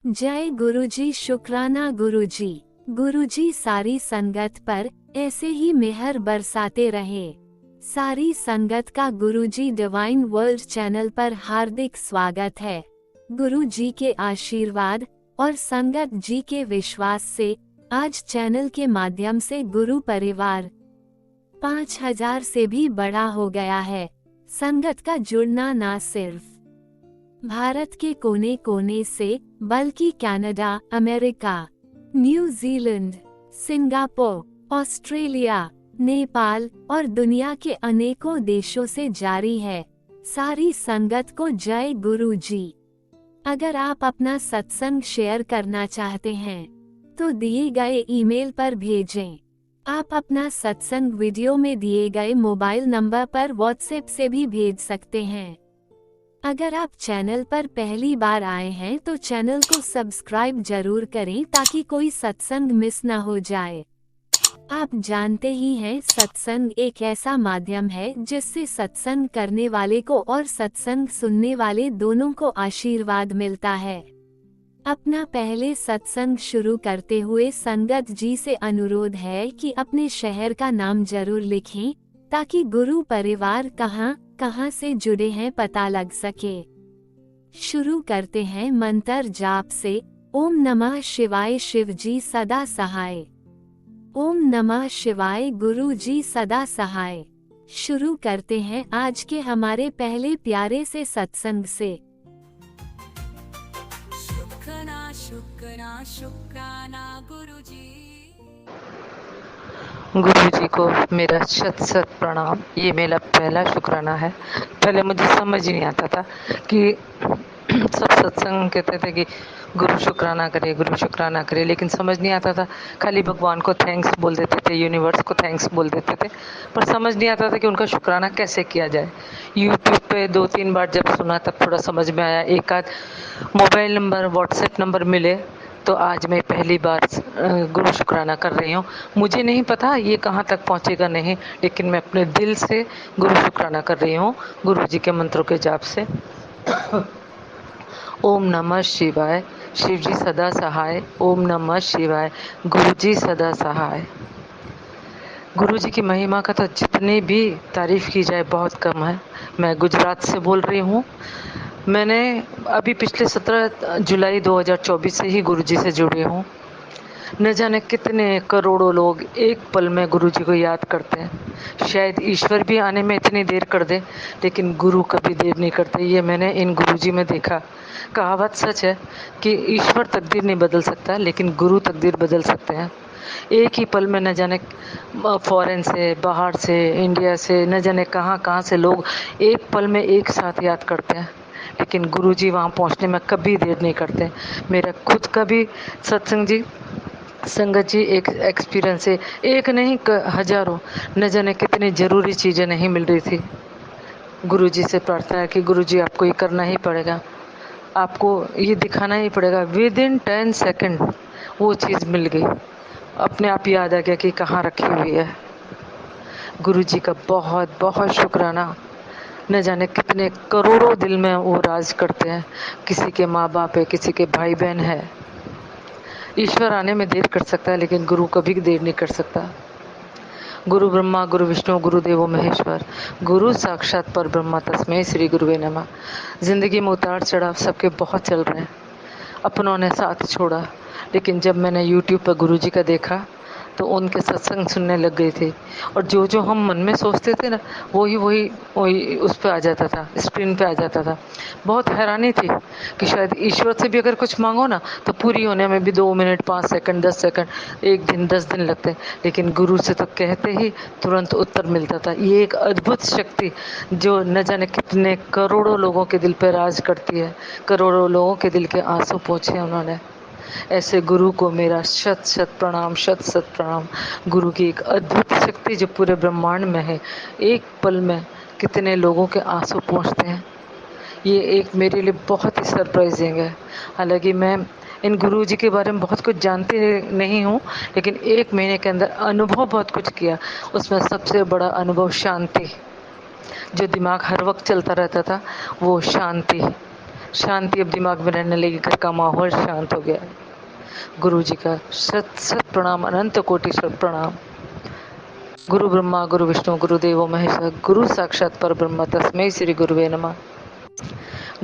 जय गुरुजी, शुक्राना गुरुजी। गुरुजी सारी संगत पर ऐसे ही मेहर बरसाते रहे। सारी संगत का गुरुजी डिवाइन वर्ल्ड चैनल पर हार्दिक स्वागत है। गुरुजी के आशीर्वाद और संगत जी के विश्वास से आज चैनल के माध्यम से गुरु परिवार 5000 से भी बड़ा हो गया है। संगत का जुड़ना न सिर्फ भारत के कोने कोने से बल्कि Canada, America, New Zealand, Singapore, Australia, Nepal और दुनिया के अनेकों देशों से जारी है। सारी संगत को जय गुरु जी। अगर आप अपना सत्संग शेयर करना चाहते हैं तो दिए गए ईमेल पर भेजें। आप अपना सत्संग वीडियो में दिए गए मोबाइल नंबर पर व्हाट्सएप से भी भेज सकते हैं। अगर आप चैनल पर पहली बार आए हैं तो चैनल को सब्सक्राइब जरूर करें ताकि कोई सत्संग मिस न हो जाए। आप जानते ही हैं, सत्संग एक ऐसा माध्यम है जिससे सत्संग करने वाले को और सत्संग सुनने वाले दोनों को आशीर्वाद मिलता है। अपना पहले सत्संग शुरू करते हुए संगत जी से अनुरोध है कि अपने शहर का नाम जरूर लिखें ताकि गुरु परिवार कहाँ से जुड़े हैं पता लग सके। शुरू करते हैं मंत्र जाप से। ओम नमः शिवाय, शिव जी सदा सहाय। ओम नमः शिवाय, गुरु जी सदा सहाय। शुरू करते हैं आज के हमारे पहले प्यारे से सत्संग से। शुक्राना शुक्राना शुक्राना गुरु जी। गुरु जी को मेरा शत शत प्रणाम। ये मेरा पहला शुक्राना है। पहले मुझे समझ ही नहीं आता था कि सब सत्संग कहते थे कि गुरु शुक्राना करे, गुरु शुक्राना करे, लेकिन समझ नहीं आता था। खाली भगवान को थैंक्स बोल देते थे, यूनिवर्स को थैंक्स बोल देते थे, पर समझ नहीं आता था कि उनका शुक्राना कैसे किया जाए। यूट्यूब पे 2-3 बार जब सुना तब थोड़ा समझ में आया। एक आध मोबाइल नंबर, व्हाट्सएप नंबर मिले तो आज मैं पहली बार गुरु शुक्राना कर रही हूँ। मुझे नहीं पता ये कहाँ तक पहुँचेगा नहीं, लेकिन मैं अपने दिल से गुरु शुक्राना कर रही हूँ गुरु जी के मंत्रों के जाप से। ओम नमः शिवाय, शिव जी सदा सहाय। ओम नमः शिवाय, गुरु जी सदा सहाय। गुरु जी की महिमा का तो जितनी भी तारीफ की जाए बहुत कम है। मैं गुजरात से बोल रही हूँ। मैंने अभी पिछले 17 जुलाई 2024 से ही गुरु जी से जुड़ी हूँ। न जाने कितने करोड़ों लोग एक पल में गुरु जी को याद करते हैं। शायद ईश्वर भी आने में इतनी देर कर दे, लेकिन गुरु कभी देर नहीं करते। ये मैंने इन गुरु जी में देखा। कहावत सच है कि ईश्वर तकदीर नहीं बदल सकता, लेकिन गुरु तकदीर बदल सकते हैं। एक ही पल में न जाने फॉरेन से, बाहर से, इंडिया से, न जाने कहाँ कहाँ से लोग एक पल में एक साथ याद करते हैं, लेकिन गुरुजी वहाँ पहुँचने में कभी देर नहीं करते। मेरा खुद का भी सत्संग जी, संगत जी एक एक्सपीरियंस है। एक नहीं हजारों, न जाने कितनी ज़रूरी चीज़ें नहीं मिल रही थी। गुरुजी से प्रार्थना है कि गुरुजी आपको ये करना ही पड़ेगा, आपको ये दिखाना ही पड़ेगा। विद इन 10 सेकेंड वो चीज़ मिल गई। अपने आप याद आ गया कि कहाँ रखी हुई है। गुरुजी का बहुत बहुत शुक्राना। न जाने कितने करोड़ों दिल में वो राज करते हैं। किसी के माँ बाप है, किसी के भाई बहन है। ईश्वर आने में देर कर सकता है, लेकिन गुरु कभी देर नहीं कर सकता। गुरु ब्रह्मा गुरु विष्णु गुरुदेवो महेश्वर, गुरु साक्षात पर ब्रह्मा तस्मै श्री गुरुवे नमः। जिंदगी में उतार चढ़ाव सबके बहुत चल रहे हैं। अपनों ने साथ छोड़ा, लेकिन जब मैंने यूट्यूब पर गुरु जी का देखा तो उनके सत्संग सुनने लग गई थी। और जो जो हम मन में सोचते थे ना, वही वही वही उस पर आ जाता था, स्क्रीन पे आ जाता था। बहुत हैरानी थी कि शायद ईश्वर से भी अगर कुछ मांगो ना तो पूरी होने में भी 2 मिनट, 5 सेकंड, 10 सेकंड, 1 दिन, 10 दिन लगते, लेकिन गुरु से तो कहते ही तुरंत उत्तर मिलता था। ये एक अद्भुत शक्ति जो न जाने कितने करोड़ों लोगों के दिल पर राज करती है। करोड़ों लोगों के दिल के आंसू पोंछे उन्होंने। ऐसे गुरु को मेरा शत शत प्रणाम, शत शत प्रणाम। गुरु की एक अद्भुत शक्ति जो पूरे ब्रह्मांड में है। एक पल में कितने लोगों के आंसू पहुँचते हैं, ये एक मेरे लिए बहुत ही सरप्राइजिंग है। हालांकि मैं इन गुरु जी के बारे में बहुत कुछ जानती नहीं हूँ, लेकिन 1 महीने के अंदर अनुभव बहुत कुछ किया। उसमें सबसे बड़ा अनुभव शांति। जो दिमाग हर वक्त चलता रहता था, वो शांति। शांति अब दिमाग में रहने लगी, घर का माहौल शांत हो गया। गुरु जी का शत शत प्रणाम, अनंत कोटि शत प्रणाम। गुरु ब्रह्मा गुरु विष्णु गुरु देवो महेश्वर, गुरु साक्षात पर ब्रह्म, तस्मै श्री गुरुवे नमः।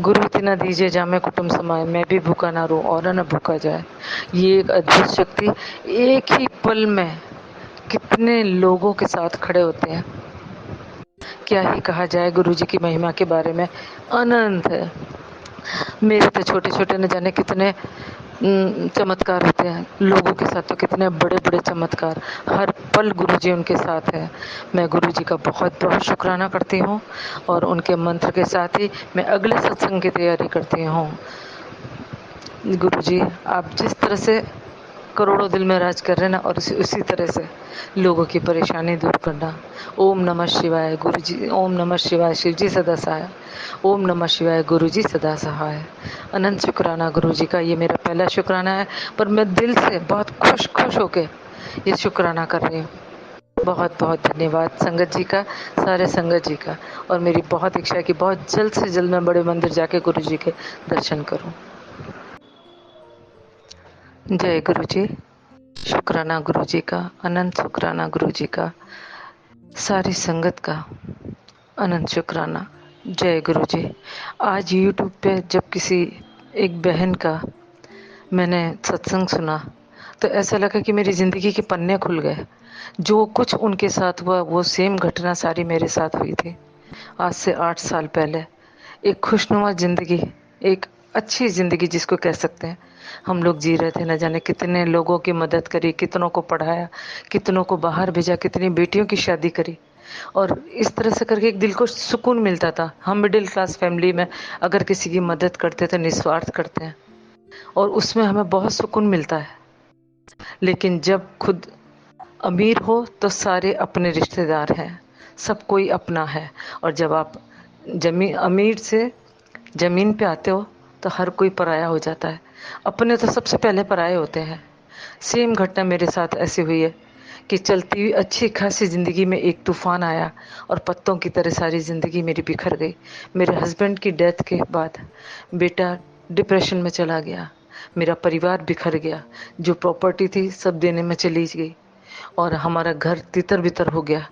गुरु इतना दीजिए जामे कुटुंब समाए, मैं भी भूखा ना रहूं और न भूखा जाए। ये एक अद्भुत शक्ति एक ही पल में कितने लोगों के साथ खड़े होते हैं। क्या ही कहा जाए गुरु जी की महिमा के बारे में, अनंत है। मेरे तो छोटे छोटे न जाने कितने चमत्कार होते हैं, लोगों के साथ तो कितने बड़े बड़े चमत्कार। हर पल गुरु जी उनके साथ है। मैं गुरु जी का बहुत बहुत शुक्राना करती हूँ और उनके मंत्र के साथ ही मैं अगले सत्संग की तैयारी करती हूँ। गुरु जी आप जिस तरह से करोड़ों दिल में राज कर रहे हैं ना, और उसी तरह से लोगों की परेशानी दूर करना। ओम नमः शिवाय गुरु जी, ओम नमः शिवाय शिव जी सदा सहाय, ओम नमः शिवाय गुरु जी सदा सहाय। अनंत शुक्राना गुरु जी का, ये मेरा पहला शुक्राना है, पर मैं दिल से बहुत खुश होके ये शुक्राना कर रही हूँ। बहुत बहुत धन्यवाद संगत जी का, सारे संगत जी का। और मेरी बहुत इच्छा है कि बहुत जल्द से जल्द मैं बड़े मंदिर जाके गुरु जी के दर्शन करूँ। जय गुरु जी। शुक्राना गुरु जी का, अनंत शुक्राना गुरु जी का, सारी संगत का अनंत शुक्राना। जय गुरु जी। आज यूट्यूब पे जब किसी एक बहन का मैंने सत्संग सुना तो ऐसा लगा कि मेरी ज़िंदगी के पन्ने खुल गए। जो कुछ उनके साथ हुआ वो सेम घटना सारी मेरे साथ हुई थी। आज से 8 साल पहले एक खुशनुमा ज़िंदगी, एक अच्छी ज़िंदगी जिसको कह सकते हैं, हम लोग जी रहे थे। न जाने कितने लोगों की मदद करी, कितनों को पढ़ाया, कितनों को बाहर भेजा, कितनी बेटियों की शादी करी, और इस तरह से करके एक दिल को सुकून मिलता था। हम मिडिल क्लास फैमिली में अगर किसी की मदद करते तो निस्वार्थ करते हैं और उसमें हमें बहुत सुकून मिलता है। लेकिन जब खुद अमीर हो तो सारे अपने रिश्तेदार हैं, सब कोई अपना है। और जब आप अमीर से ज़मीन पे आते हो तो हर कोई पराया हो जाता है। अपने तो सबसे पहले पराये होते हैं। सेम घटना मेरे साथ ऐसी हुई है कि चलती हुई अच्छी खासी ज़िंदगी में एक तूफ़ान आया और पत्तों की तरह सारी ज़िंदगी मेरी बिखर गई। मेरे हस्बैंड की डेथ के बाद बेटा डिप्रेशन में चला गया, मेरा परिवार बिखर गया, जो प्रॉपर्टी थी सब देने में चली गई और हमारा घर तितर बितर हो गया।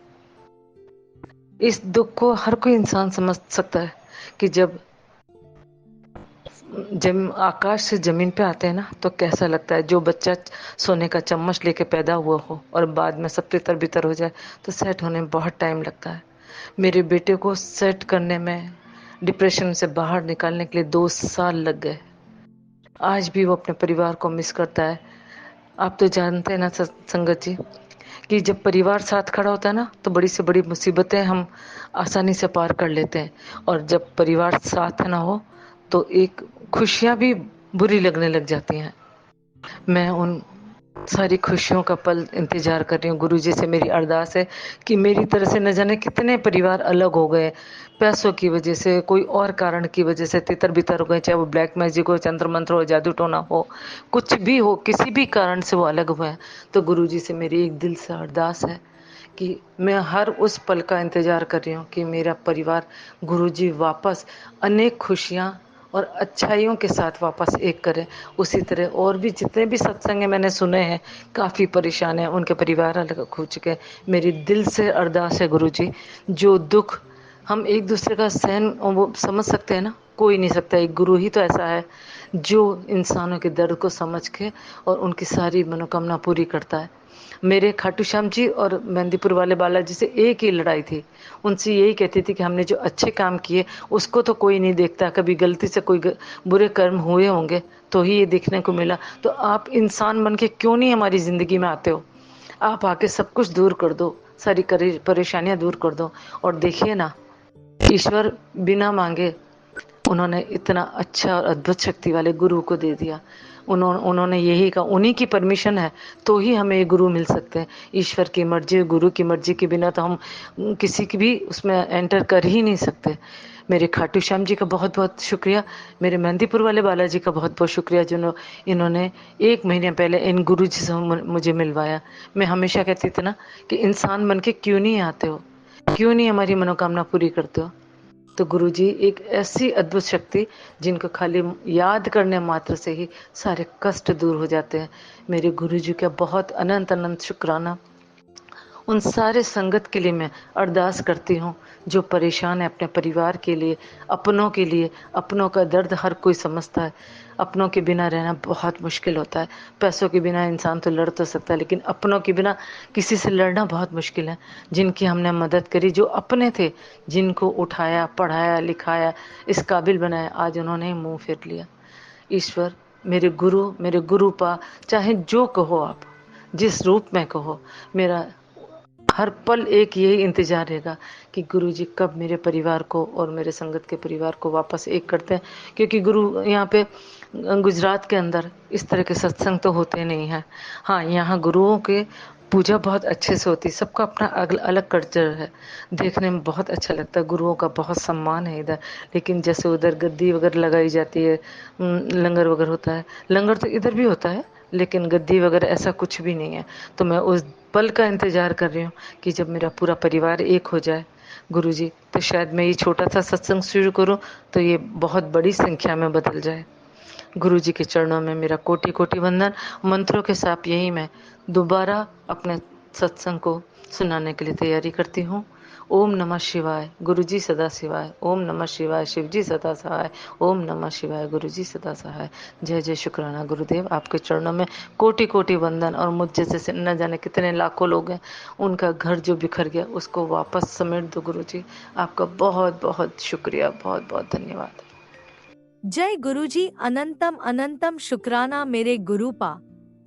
इस दुख को हर कोई इंसान समझ सकता है कि जब आकाश से जमीन पे आते हैं ना तो कैसा लगता है। जो बच्चा सोने का चम्मच लेके पैदा हुआ हो और बाद में सब तितर बितर हो जाए तो सेट होने में बहुत टाइम लगता है। मेरे बेटे को सेट करने में, डिप्रेशन से बाहर निकालने के लिए 2 साल लग गए। आज भी वो अपने परिवार को मिस करता है। आप तो जानते हैं ना संगत जी कि जब परिवार साथ खड़ा होता है ना तो बड़ी से बड़ी मुसीबतें हम आसानी से पार कर लेते हैं, और जब परिवार साथ ना हो तो एक खुशियां भी बुरी लगने लग जाती हैं। मैं उन सारी खुशियों का पल इंतजार कर रही हूँ। गुरुजी से मेरी अरदास है कि मेरी तरह से न जाने कितने परिवार अलग हो गए, पैसों की वजह से, कोई और कारण की वजह से तितर बितर हो गए, चाहे वो ब्लैक मैजिक हो, तंत्र मंत्र हो, जादू टोना हो, कुछ भी हो, किसी भी कारण से वो अलग हुए हैं। तो गुरुजी से मेरी एक दिल से अरदास है कि मैं हर उस पल का इंतज़ार कर रही हूँ कि मेरा परिवार गुरुजी वापस अनेक खुशियाँ और अच्छाइयों के साथ वापस एक करें। उसी तरह और भी जितने भी सत्संग मैंने सुने हैं, काफ़ी परेशान हैं, उनके परिवार अलग हो चुके हैं। मेरी दिल से अरदास है गुरुजी, जो दुख हम एक दूसरे का सहन वो समझ सकते हैं ना, कोई नहीं सकता। एक गुरु ही तो ऐसा है जो इंसानों के दर्द को समझ के और उनकी सारी मनोकामना पूरी करता है। मेरे खाटू श्याम जी और मेहंदीपुर वाले बालाजी से एक ही लड़ाई थी। उनसे यही कहती थी कि हमने जो अच्छे काम किए उसको तो कोई नहीं देखता, कभी गलती से कोई बुरे कर्म हुए होंगे तो ही ये देखने को मिला। तो आप इंसान बन के क्यों नहीं हमारी ज़िंदगी में आते हो? आप आके सब कुछ दूर कर दो, सारी परेशानियां दूर कर दो। और देखिए ना, ईश्वर बिना मांगे उन्होंने इतना अच्छा और अद्भुत शक्ति वाले गुरु को दे दिया। उन्होंने यही कहा, उन्हीं की परमिशन है तो ही हमें ये गुरु मिल सकते हैं। ईश्वर की मर्जी, गुरु की मर्जी के बिना तो हम किसी की भी उसमें एंटर कर ही नहीं सकते। मेरे खाटू श्याम जी का बहुत बहुत शुक्रिया, मेरे मेहंदीपुर वाले बालाजी का बहुत बहुत शुक्रिया, जो इन्होंने 1 महीने पहले इन गुरु जी से मुझे मिलवाया। मैं हमेशा कहती थी ना कि इंसान बन के क्यों नहीं आते हो, क्यों नहीं हमारी मनोकामना पूरी करते हो? तो गुरुजी एक ऐसी अद्भुत शक्ति जिनको खाली याद करने मात्र से ही सारे कष्ट दूर हो जाते हैं। मेरे गुरुजी का बहुत अनंत अनंत शुक्राना। उन सारे संगत के लिए मैं अरदास करती हूँ जो परेशान है अपने परिवार के लिए, अपनों के लिए। अपनों का दर्द हर कोई समझता है। अपनों के बिना रहना बहुत मुश्किल होता है। पैसों के बिना इंसान तो लड़ तो सकता है, लेकिन अपनों के बिना किसी से लड़ना बहुत मुश्किल है। जिनकी हमने मदद करी, जो अपने थे, जिनको उठाया, पढ़ाया, लिखाया, इस काबिल बनाया, आज उन्होंने ही मुँह फेर लिया। ईश्वर, मेरे गुरुपा, चाहे जो कहो आप, जिस रूप में कहो, मेरा हर पल एक यही इंतजार रहेगा कि गुरुजी कब मेरे परिवार को और मेरे संगत के परिवार को वापस एक करते हैं। क्योंकि गुरु यहाँ पे गुजरात के अंदर इस तरह के सत्संग तो होते नहीं हैं। हाँ, यहाँ गुरुओं के पूजा बहुत अच्छे से होती है। सबका अपना अलग कल्चर है। देखने में बहुत अच्छा लगता है। गुरुओं का बहुत सम्मान है इधर। लेकिन जैसे उधर गद्दी वगैरह लगाई जाती है, लंगर वगैरह होता है। लंगर तो इधर भी होता है, लेकिन गद्दी वगैरह ऐसा कुछ भी नहीं है। तो मैं उस पल का इंतजार कर रही हूँ कि जब मेरा पूरा परिवार एक हो जाए गुरुजी, तो शायद मैं ये छोटा सा सत्संग शुरू करूँ तो ये बहुत बड़ी संख्या में बदल जाए। गुरुजी के चरणों में मेरा कोटि कोटि वंदन। मंत्रों के साथ यही मैं दोबारा अपने सत्संग को सुनाने के लिए तैयारी करती हूँ। ओम नमः शिवाय, गुरुजी सदा शिवाय। ओम नमः शिवाय, शिवजी सदा सहाय। ओम नमः शिवाय, गुरुजी सदा सहाय। जय जय शुक्राना गुरुदेव। आपके चरणों में कोटि कोटि वंदन। और मुझ जैसे न जाने कितने लाखों लोग हैं, उनका घर जो बिखर गया उसको वापस समेट दो गुरुजी। आपका बहुत बहुत शुक्रिया, बहुत बहुत धन्यवाद। जय गुरुजी, अनंतम अनंतम शुक्राना मेरे गुरुपा।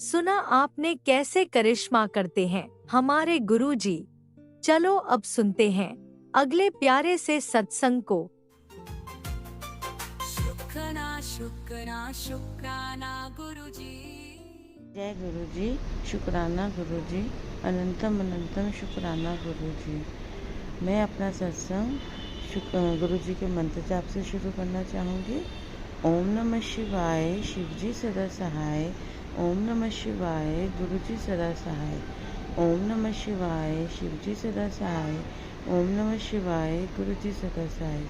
सुना आपने कैसे करिश्मा करते हैं हमारे गुरुजी। चलो अब सुनते हैं अगले प्यारे से सत्संग को। शुक्राना शुक्राना शुक्राना गुरुजी। जय गुरुजी, शुक्राना गुरुजी, अनंतम अनंतम शुक्राना गुरुजी। मैं अपना सत्संग गुरुजी के मंत्र जाप से शुरू करना चाहूँगी। ओम नमः शिवाय, शिवजी सदा सहाय। ओम नमः शिवाय, गुरुजी सदा सहाय। ओम नमः शिवाय, शिवजी सदा सहाय। ओम नमः शिवाय, गुरुजी सदा सहाय।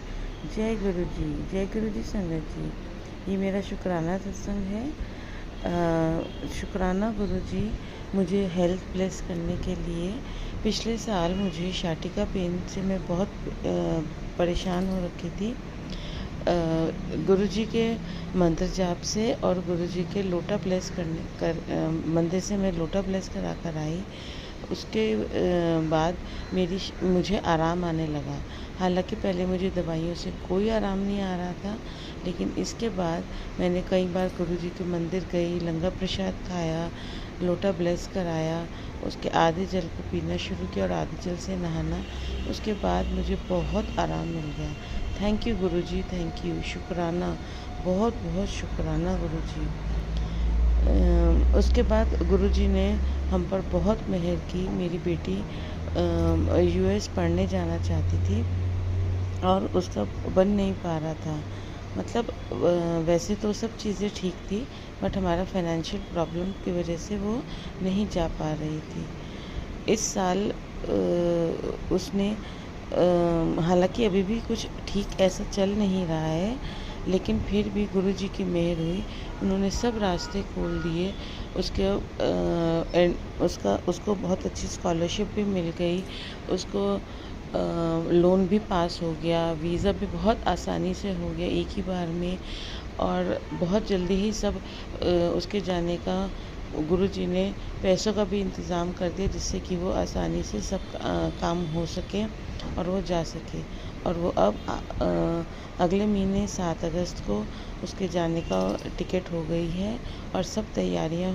जय गुरुजी संगत जी। ये मेरा शुक्राना सत्संग है। शुक्राना गुरुजी मुझे हेल्थ ब्लेस करने के लिए। पिछले साल मुझे शाटिका पेन से मैं बहुत परेशान हो रखी थी। गुरुजी के मंत्र जाप से और गुरुजी के लोटा ब्लेस मंदिर से मैं लोटा ब्लेस करा कर आई। उसके बाद मुझे आराम आने लगा। हालांकि पहले मुझे दवाइयों से कोई आराम नहीं आ रहा था, लेकिन इसके बाद मैंने कई बार गुरुजी के मंदिर गई, लंगर प्रसाद खाया, लोटा ब्लेस कराया, उसके आधे जल को पीना शुरू किया और आधे जल से नहाना। उसके बाद मुझे बहुत आराम मिल गया। Thank you Guruji, thank you, शुक्राना, बहुत बहुत शुक्राना गुरुजी। उसके बाद गुरुजी ने हम पर बहुत मेहर की। मेरी बेटी यूएस पढ़ने जाना चाहती थी और उसका बन नहीं पा रहा था। मतलब वैसे तो सब चीज़ें ठीक थी, बट हमारा फाइनेंशियल प्रॉब्लम की वजह से वो नहीं जा पा रही थी। इस साल उसने हालांकि अभी भी कुछ ठीक ऐसा चल नहीं रहा है, लेकिन फिर भी गुरुजी की मेहर हुई। उन्होंने सब रास्ते खोल दिए। उसको बहुत अच्छी स्कॉलरशिप भी मिल गई। उसको लोन भी पास हो गया, वीज़ा भी बहुत आसानी से हो गया एक ही बार में, और बहुत जल्दी ही सब उसके जाने का गुरुजी ने पैसों का भी इंतज़ाम कर दिया, जिससे कि वो आसानी से सब काम हो सके और वो जा सके। और वो अब अगले महीने 7 अगस्त को उसके जाने का टिकट हो गई है और सब तैयारियां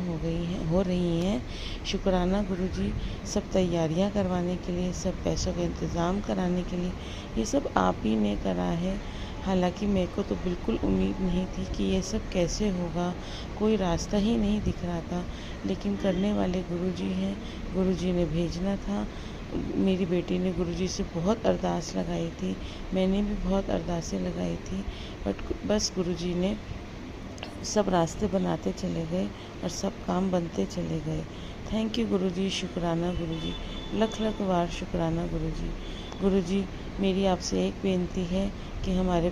हो रही हैं। शुक्राना गुरुजी, सब तैयारियां करवाने के लिए, सब पैसों का इंतज़ाम कराने के लिए, ये सब आप ही ने करा है। हालांकि मेरे को तो बिल्कुल उम्मीद नहीं थी कि ये सब कैसे होगा, कोई रास्ता ही नहीं दिख रहा था, लेकिन करने वाले गुरुजी हैं। गुरुजी ने भेजना था। मेरी बेटी ने गुरुजी से बहुत अरदास लगाई थी, मैंने भी बहुत अरदासें लगाई थी, बट बस गुरुजी ने सब रास्ते बनाते चले गए और सब काम बनते चले गए। थैंक यू गुरुजी, शुक्राना गुरुजी, लख लख बार शुक्राना गुरुजी। गुरुजी मेरी आपसे एक बेनती है कि हमारे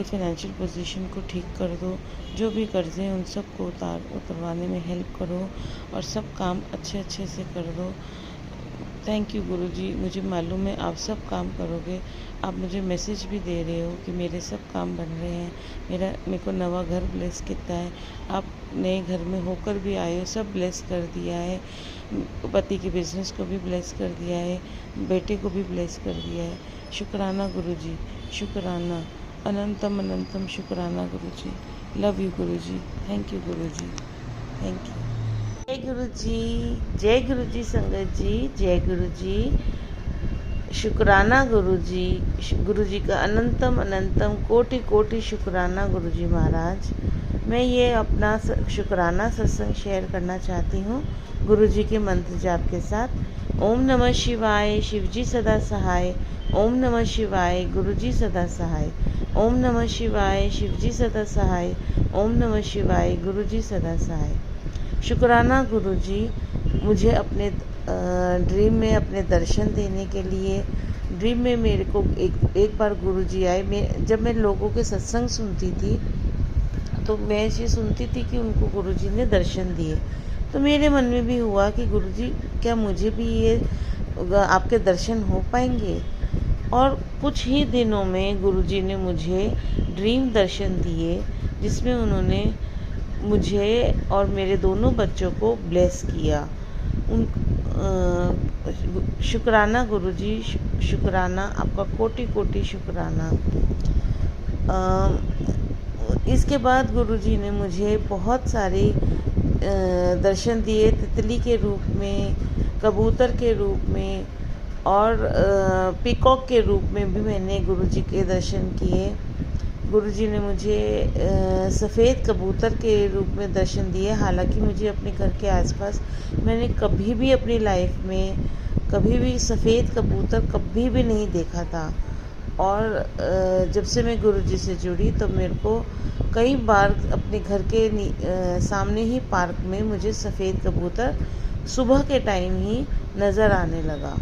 फाइनेंशियल पोजीशन को ठीक कर दो। जो भी कर्ज़े हैं उन सब को उतरवाने में हेल्प करो और सब काम अच्छे से कर दो। थैंक यू गुरुजी, मुझे मालूम है आप सब काम करोगे। आप मुझे मैसेज भी दे रहे हो कि मेरे सब काम बन रहे हैं। मेरे को नवा घर ब्लेस किया है। आप नए घर में होकर भी आए हो, सब ब्लेस कर दिया है। पति के बिजनेस को भी ब्लेस कर दिया है, बेटे को भी ब्लेस कर दिया है। शुक्राना गुरुजी, शुक्राना, अनंतम अनंतम शुक्राना Guruji. Love you Guruji, thank you Guruji, thank you. जय गुरुजी संगत जी, जय गुरुजी। शुक्राना गुरुजी, गुरुजी का अनंतम अनंतम कोटि कोटि शुक्राना गुरुजी महाराज। मैं ये अपना शुक्राना सत्संग शेयर करना चाहती हूँ गुरुजी के मंत्र जाप के साथ। ओम नमः शिवाय, शिवजी सदा सहाय। ओम नमः शिवाय, गुरुजी सदा सहाय। ओम नमः शिवाय, शिवजी सदा सहाय। ओम नमः शिवाय, गुरुजी सदा सहाय। शुक्राना गुरुजी, मुझे अपने ड्रीम में अपने दर्शन देने के लिए। ड्रीम में मेरे को एक बार गुरुजी आए। जब मैं लोगों के सत्संग सुनती थी तो मैं ये सुनती थी कि उनको गुरुजी ने दर्शन दिए। तो मेरे मन में भी हुआ कि गुरुजी क्या मुझे भी ये आपके दर्शन हो पाएंगे। और कुछ ही दिनों में गुरुजी ने मुझे ड्रीम दर्शन दिए, जिसमें उन्होंने मुझे और मेरे दोनों बच्चों को ब्लेस किया। शुक्राना गुरुजी, शुक्राना, आपका कोटि कोटि शुक्राना। इसके बाद गुरुजी ने मुझे बहुत सारे दर्शन दिए, तितली के रूप में, कबूतर के रूप में और पीकॉक के रूप में भी मैंने गुरुजी के दर्शन किए। गुरुजी ने मुझे सफ़ेद कबूतर के रूप में दर्शन दिए। हालांकि मुझे अपने घर के आसपास मैंने कभी भी अपनी लाइफ में कभी भी सफ़ेद कबूतर कभी भी नहीं देखा था। और जब से मैं गुरुजी से जुड़ी तो मेरे को कई बार अपने घर के सामने ही पार्क में मुझे सफ़ेद कबूतर सुबह के टाइम ही नज़र आने लगा।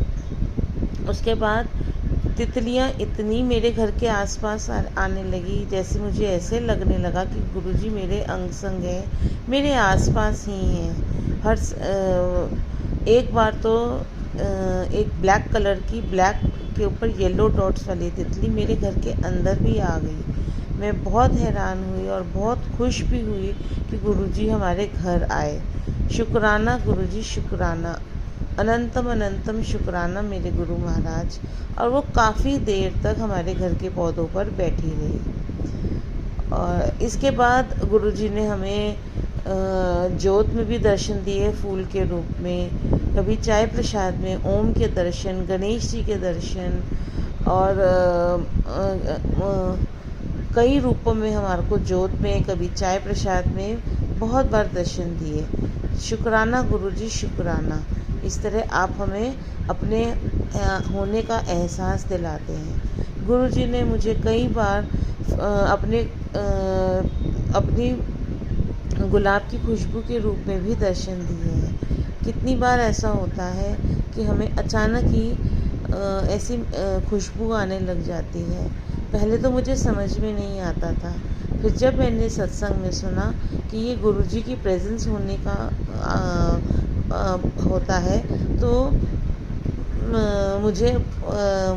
उसके बाद तितलियाँ इतनी मेरे घर के आसपास आने लगी, जैसे मुझे ऐसे लगने लगा कि गुरुजी मेरे अंग संग है, मेरे आसपास ही हैं। एक बार तो एक ब्लैक कलर की, ब्लैक के ऊपर येलो डॉट्स वाली तितली मेरे घर के अंदर भी आ गई। मैं बहुत हैरान हुई और बहुत खुश भी हुई कि गुरुजी हमारे घर आए। शुक्राना गुरुजी, शुक्राना, अनंतम अनंतम शुक्राना मेरे गुरु महाराज। और वो काफ़ी देर तक हमारे घर के पौधों पर बैठी रही। और इसके बाद गुरुजी ने हमें ज्योत में भी दर्शन दिए, फूल के रूप में, कभी चाय प्रसाद में ओम के दर्शन, गणेश जी के दर्शन, और कई रूपों में हमारे को ज्योत में, कभी चाय प्रसाद में बहुत बार दर्शन दिए। शुक्राना गुरुजी, शुक्राना। इस तरह आप हमें अपने होने का एहसास दिलाते हैं। गुरुजी ने मुझे कई बार अपनी गुलाब की खुशबू के रूप में भी दर्शन दिए हैं। कितनी बार ऐसा होता है कि हमें अचानक ही ऐसी खुशबू आने लग जाती है। पहले तो मुझे समझ में नहीं आता था, फिर जब मैंने सत्संग में सुना कि ये गुरुजी की प्रेजेंस होने का होता है तो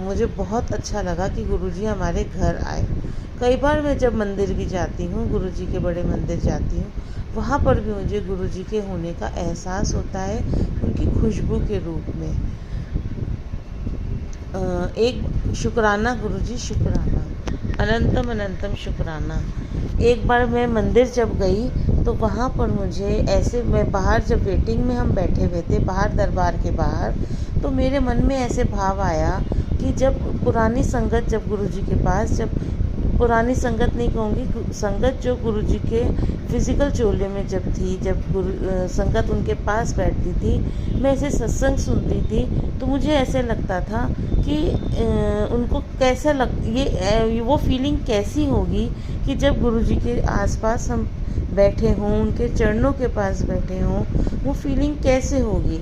मुझे बहुत अच्छा लगा कि गुरुजी हमारे घर आए। कई बार मैं जब मंदिर भी जाती हूँ, गुरुजी के बड़े मंदिर जाती हूँ, वहाँ पर भी मुझे गुरुजी के होने का एहसास होता है, उनकी खुशबू के रूप में। एक शुक्राना गुरुजी, शुक्राना, अनंतम अनंतम शुक्राना। एक बार मैं मंदिर जब गई तो वहाँ पर मुझे ऐसे, मैं बाहर जब वेटिंग में हम बैठे हुए थे बाहर दरबार के बाहर, तो मेरे मन में ऐसे भाव आया कि जब पुरानी संगत, जब गुरुजी के पास, जब पुरानी संगत नहीं कहूँगी, संगत जो गुरुजी के फिज़िकल चोले में जब थी, जब संगत उनके पास बैठती थी, मैं ऐसे सत्संग सुनती थी, तो मुझे ऐसे लगता था कि उनको कैसा ये वो फीलिंग कैसी होगी कि जब गुरुजी के आसपास हम बैठे हों, उनके चरणों के पास बैठे हों, वो फीलिंग कैसे होगी।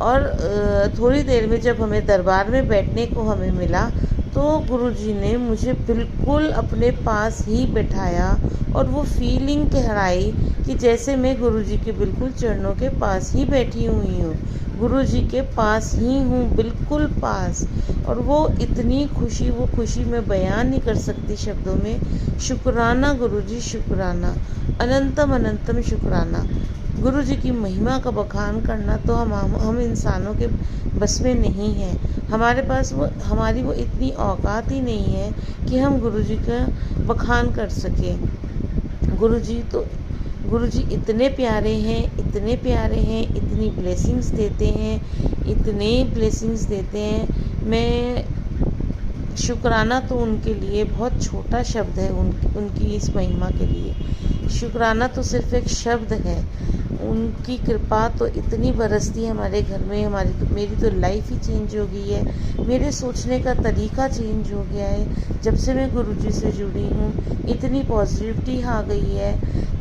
और थोड़ी देर में जब हमें दरबार में बैठने को हमें मिला तो गुरुजी ने मुझे बिल्कुल अपने पास ही बैठाया और वो फीलिंग कहराई कि जैसे मैं गुरुजी के बिल्कुल चरणों के पास ही बैठी हुई हूँ, गुरुजी के पास ही हूँ, बिल्कुल पास। और वो इतनी खुशी, वो खुशी मैं बयान नहीं कर सकती शब्दों में। शुक्राना गुरुजी, शुक्राना, अनंतम अनंतम शुक्राना। गुरुजी की महिमा का बखान करना तो हम इंसानों के बस में नहीं है। हमारे पास हमारी वो इतनी औकात ही नहीं है कि हम गुरुजी का बखान कर सकें। गुरुजी इतने प्यारे हैं, इतने प्यारे हैं, इतनी ब्लेसिंग्स देते हैं, इतने ब्लेसिंग्स देते हैं। मैं शुक्राना तो उनके लिए बहुत छोटा शब्द है, उनकी इस महिमा के लिए शुक्राना तो सिर्फ एक शब्द है। उनकी कृपा तो इतनी बरसती है हमारे घर में, मेरी तो लाइफ ही चेंज हो गई है। मेरे सोचने का तरीका चेंज हो गया है जब से मैं गुरुजी से जुड़ी हूँ। इतनी पॉजिटिविटी आ गई है,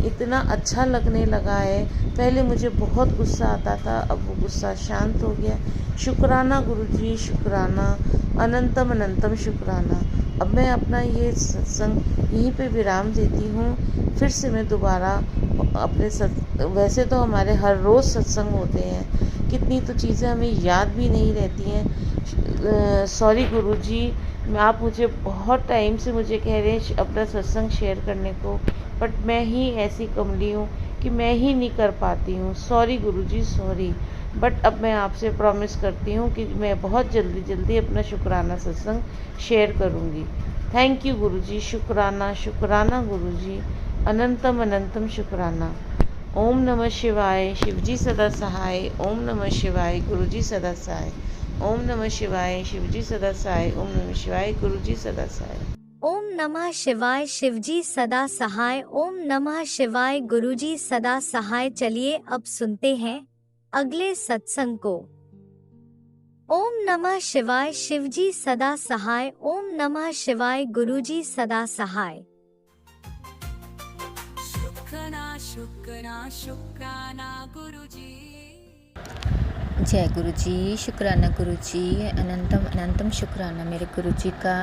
इतना अच्छा लगने लगा है। पहले मुझे बहुत गुस्सा आता था, अब वो गुस्सा शांत हो गया। शुक्राना गुरुजी, शुक्राना, अनंतम अनंतम शुक्राना। अब मैं अपना ये सत्संग यहीं पे विराम देती हूँ। फिर से मैं दोबारा अपने वैसे तो हमारे हर रोज़ सत्संग होते हैं, कितनी तो चीज़ें हमें याद भी नहीं रहती हैं। सॉरी गुरुजी, आप मुझे बहुत टाइम से मुझे कह रहे हैं अपना सत्संग शेयर करने को, बट मैं ही ऐसी कमली हूँ कि मैं ही नहीं कर पाती हूँ। Sorry Guruji, sorry. बट अब मैं आपसे प्रॉमिस करती हूँ कि मैं बहुत जल्दी अपना शुक्राना सत्संग शेयर करूँगी। थैंक यू गुरुजी, शुक्राना, शुक्राना गुरुजी, अनंतम अनंतम शुक्राना। ओम नमः शिवाय, शिवजी सदा सहाय। ओम नमः शिवाय, गुरुजी सदा सहाय। ओम नमः शिवाय, शिवजी सदा सहाय। ओम नमः शिवाय, गुरुजी सदा सहाय। ओम नमः शिवाय, शिवजी सदा सहाय। ओम नमः शिवाय, गुरुजी सदा सहाय। चलिए अब सुनते हैं अगले सत्संग को। ओम नमः शिवाय, शिवजी सदा सहाय। ओम नमः शिवाय, गुरुजी सदा सहाय। शुक्राना गुरुजी। जय गुरुजी, शुक्राना गुरुजी, अनंतम अनंतम शुक्राना मेरे गुरुजी का।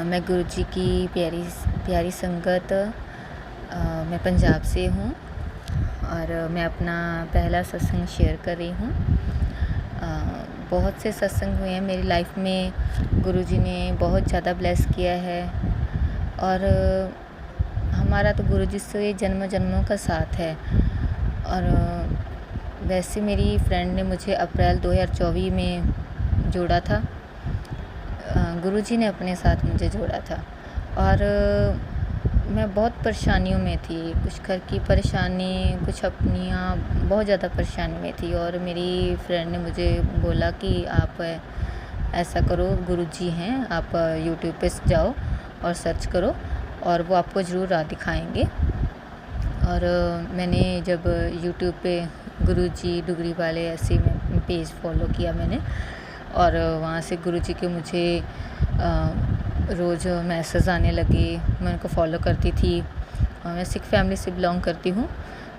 मैं गुरुजी की प्यारी संगत, मैं पंजाब से हूँ और मैं अपना पहला सत्संग शेयर कर रही हूँ। बहुत से सत्संग हुए हैं मेरी लाइफ में, गुरुजी ने बहुत ज़्यादा ब्लेस किया है और हमारा तो गुरुजी से जन्म जन्मों का साथ है। और वैसे मेरी फ्रेंड ने मुझे अप्रैल 2024 में जोड़ा था, गुरुजी ने अपने साथ मुझे जोड़ा था। और मैं बहुत परेशानियों में थी, कुछ घर की परेशानी, कुछ अपनियाँ, बहुत ज़्यादा परेशानी में थी। और मेरी फ्रेंड ने मुझे बोला कि आप ऐसा करो, गुरुजी हैं, आप यूट्यूब पे जाओ और सर्च करो और वो आपको ज़रूर राह दिखाएंगे। और मैंने जब यूट्यूब पे गुरुजी डुगरी वाले ऐसे में पेज फॉलो किया मैंने, और वहाँ से गुरुजी के मुझे रोज़ मैसेज आने लगे। मैं उनको फॉलो करती थी। मैं सिख फैमिली से बिलोंग करती हूँ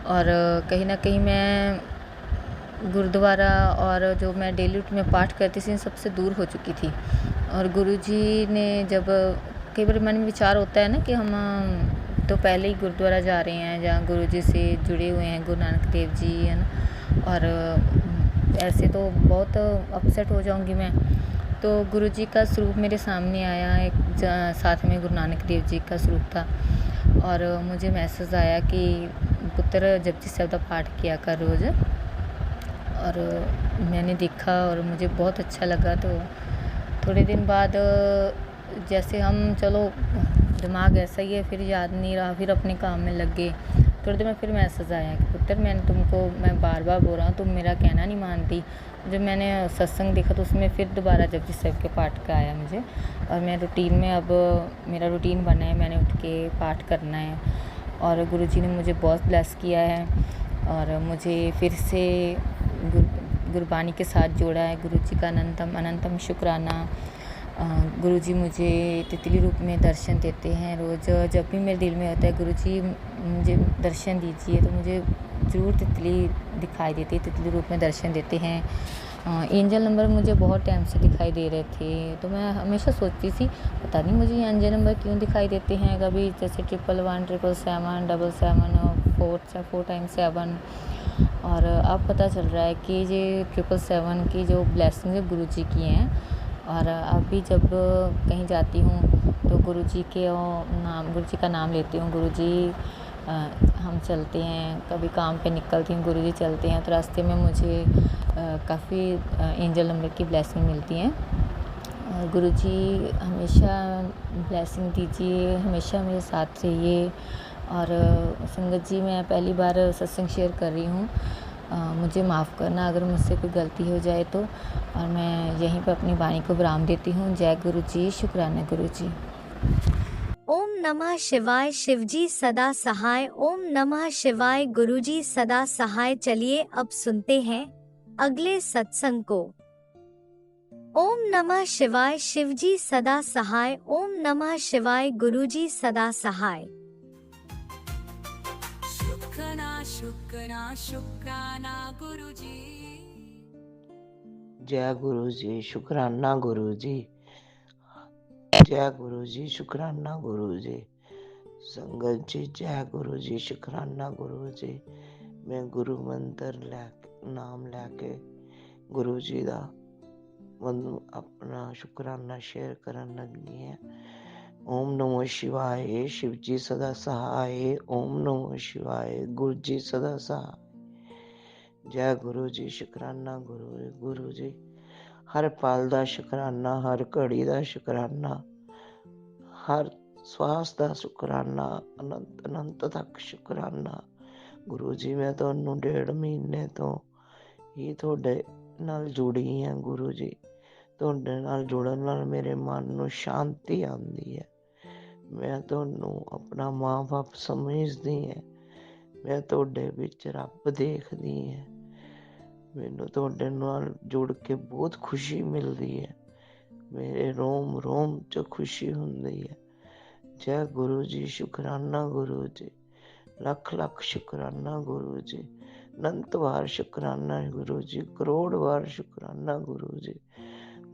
और कहीं ना कहीं मैं गुरुद्वारा और जो मैं डेली रूटीन में पाठ करती थी सबसे दूर हो चुकी थी। और गुरुजी ने जब कई बार मन में विचार होता है ना कि हम तो पहले ही गुरुद्वारा जा रहे हैं जहाँ गुरुजी से जुड़े हुए हैं, गुरु नानक देव जी, है ना, और ऐसे तो बहुत अपसेट हो जाऊंगी मैं। तो गुरुजी का स्वरूप मेरे सामने आया, एक साथ में गुरु नानक देव जी का स्वरूप था और मुझे मैसेज आया कि पुत्र जपजी साहिब का पाठ किया कर रोज़। और मैंने देखा और मुझे बहुत अच्छा लगा। तो थोड़े दिन बाद जैसे हम, चलो दिमाग ऐसा ही है, फिर याद नहीं रहा, फिर अपने काम में लग गए। थोड़ी देर में फिर मैसेज आया कि पुत्र मैं बार बार बोल रहा हूँ, तुम मेरा कहना नहीं मानती। जब मैंने सत्संग देखा तो उसमें फिर दोबारा जपजी साहिब के पाठ का आया मुझे, और मैं रूटीन में, अब मेरा रूटीन बना है, मैंने उठ के पाठ करना है। और गुरुजी ने मुझे बहुत ब्लेस किया है और मुझे फिर से गुरबानी के साथ जोड़ा है। गुरुजी का अनंतम अनंतम शुक्राना। गुरुजी मुझे तितली रूप में दर्शन देते हैं रोज़। जब भी मेरे दिल में होता है गुरुजी मुझे दर्शन दीजिए, तो मुझे ज़रूर तितली दिखाई देती है, तितली रूप में दर्शन देते हैं। एंजल नंबर मुझे बहुत टाइम से दिखाई दे रहे थे, तो मैं हमेशा सोचती थी पता नहीं मुझे ये एंजल नंबर क्यों दिखाई देते हैं, कभी जैसे 111, 777, 77 और 4 टाइम 7। और अब पता चल रहा है कि ये 777 की जो ब्लेसिंग है गुरुजी की हैं। और अभी जब कहीं जाती हूँ तो गुरुजी का नाम लेती हूँ। गुरुजी हम चलते हैं, कभी काम पे निकलती हूँ, गुरुजी चलते हैं तो रास्ते में मुझे काफ़ी एंजल नंबर की ब्लेसिंग मिलती हैं। और गुरुजी हमेशा ब्लेसिंग दीजिए, हमेशा मेरे साथ रहिए। और संगत जी, मैं पहली बार सत्संग शेयर कर रही हूँ, मुझे माफ़ करना अगर मुझसे कोई गलती हो जाए तो। और मैं यहीं पर अपनी वाणी को विराम देती हूँ। जय गुरु जी, शुक्राना गुरु जी। ओम नमः शिवाय, शिवजी सदा सहाय। ओम नमः शिवाय, गुरुजी सदा सहाय। चलिए अब सुनते हैं अगले सत्संग को। ओम नमः शिवाय, शिवजी सदा सहाय। ओम नमः शिवाय, गुरुजी सदा सहाय। शुक्राना गुरुजी। जय गुरु जी, शुक्राना गुरु जी। जय गुरु जी, शुक्राना गुरु जी। संगत जी, जय गुरु जी, शुक्राना गुरु जी। मैं गुरु मंत्र नाम लैके गुरु जी का अपना शुक्राना शेयर करन लगी है। ओम नमो शिवाय, शिव जी सदा सहाय। ओम नमो शिवाय, गुरु जी सदा सहाय। जय गुरु जी, शुक्राना गुरु जी। हर पल दा शुक्राना, हर घड़ी दा शुक्राना, हर श्वास दा शुक्राना, अनंत अनंत तक शुक्राना। गुरु जी, मैं तुहानू 1.5 महीने तो ही तुहाडे नाल जुड़ी हैं गुरु जी। तुहाडे नाल जुड़न नाल मेरे मन नू शांति आंदी है। मैं तुहानू अपना माँ बाप समझदी है। मैं तुहाडे विच रब देखदी है। मैनू तुहाडे नाल जुड़ के बहुत खुशी मिलदी है। मेरे रोम रोम च खुशी हुंदी है। जय गुरु जी, शुक्राना गुरु जी। लख लख शुक्राना गुरु जी। अनंत वार शुक्राना गुरु जी। करोड़ वार शुक्राना गुरु जी।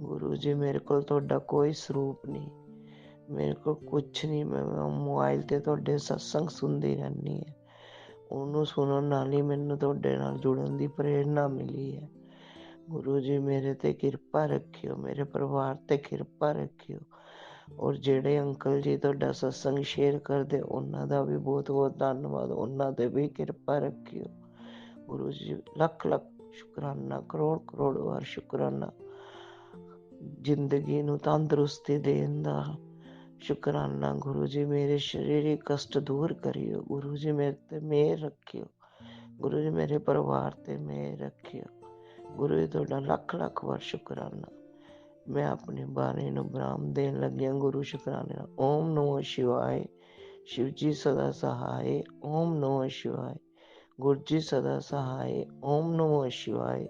गुरु जी, मेरे को तुहाडा कोई स्वरूप नहीं, मेरे को कुछ नहीं। मैं मोबाइल ते तुहाडे सत्संग सुनदी रहनी है। ਉਹਨੂੰ ਸੁਣਨ ਨਾਲ ਹੀ ਮੈਨੂੰ ਤੁਹਾਡੇ ਨਾਲ ਜੁੜਨ ਦੀ ਪ੍ਰੇਰਨਾ ਮਿਲੀ ਹੈ। ਗੁਰੂ ਜੀ, ਮੇਰੇ ਤੇ ਕਿਰਪਾ ਰੱਖਿਓ, ਮੇਰੇ ਪਰਿਵਾਰ ਤੇ ਕਿਰਪਾ ਰੱਖਿਓ। ਔਰ ਜਿਹੜੇ ਅੰਕਲ ਜੀ ਤੁਹਾਡਾ ਸਤਸੰਗ ਸ਼ੇਅਰ ਕਰਦੇ ਉਹਨਾਂ ਦਾ ਵੀ ਬਹੁਤ ਬਹੁਤ ਧੰਨਵਾਦ, ਉਹਨਾਂ ਤੇ ਵੀ ਕਿਰਪਾ ਰੱਖਿਓ। ਗੁਰੂ ਜੀ, ਲੱਖ ਲੱਖ ਸ਼ੁਕਰਾਨਾ, ਕਰੋੜ ਕਰੋੜ ਵਾਰ ਸ਼ੁਕਰਾਨਾ। ਜ਼ਿੰਦਗੀ ਨੂੰ ਤੰਦਰੁਸਤੀ ਦੇਣ ਦਾ शुक्राना गुरु जी। मेरे शारीरिक कष्ट दूर करियो गुरु जी। मेरे ते मेहर रखियो गुरु जी। मेरे परिवार ते मेहर रखियो गुरु जी। तुहाडा लख लख वार शुक्राना। मैं अपनी बाणी नू विराम देन लगी गुरु शुक्राने। ओम नमो शिवाय, शिव जी सदा सहाय। ओम नमो शिवाय, गुरु जी सदा सहाय। ओम नमो शिवाय,